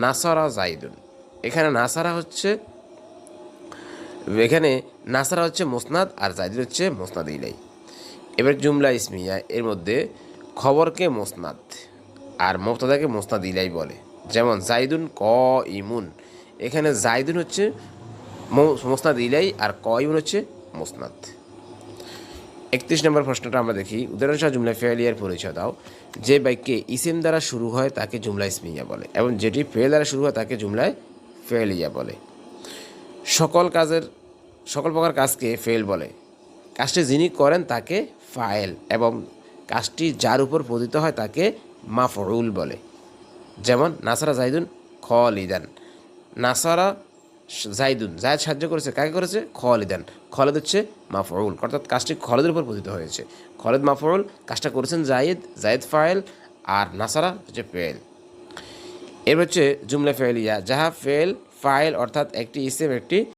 নাসারা জাইদুন। এখানে নাসারা হচ্ছে মুসনাদ আর জাইদুন হচ্ছে মুসনাদ ইলাই। এবার জুমলা ইসমিয়া, এর মধ্যে খবরকে মুসনাদ আর মুবতাদাকে মুসনাদ ইলাই বলে। যেমন জাইদুন ক ইমুন, এখানে জাইদুন হচ্ছে মুসনাদ ইলাই আর ক ইমুন হচ্ছে মুসনাদ। 31 নম্বর প্রশ্নটা আমরা দেখি, উদাহরণসহ জুমলা ফেলিয়ার পরিচয় দাও। যে বাক্যে ইসিম দ্বারা শুরু হয় তাকে জুমলা ইসমিয়া বলে এবং যেটি ফেল দ্বারা শুরু হয় তাকে জুমলায় ফেলিয়া বলে। সকল প্রকার কাজকে ফেল বলে। কাজটি যিনি করেন তাকে ফায়েল এবং কাজটি যার উপর পতিত হয় তাকে মাফউল বলে। যেমন নাসারা জাইদুন খালিদান, নাসারা জাইদুন, জায়দ সাহায্য করেছে, কাকে করেছে? খালিদান। খালিদ হচ্ছে মাফউল, অর্থাৎ কাজটি খালিদের উপর পতিত হয়েছে। খালিদ মাফউল, কাজটা করেছেন জায়েদ ফায়েল আর নাসারা হচ্ছে ফেল। এর হচ্ছে জুমলা ফেলিয়া, যাহা ফেল ফাইল অর্থাৎ একটি ইসিম একটি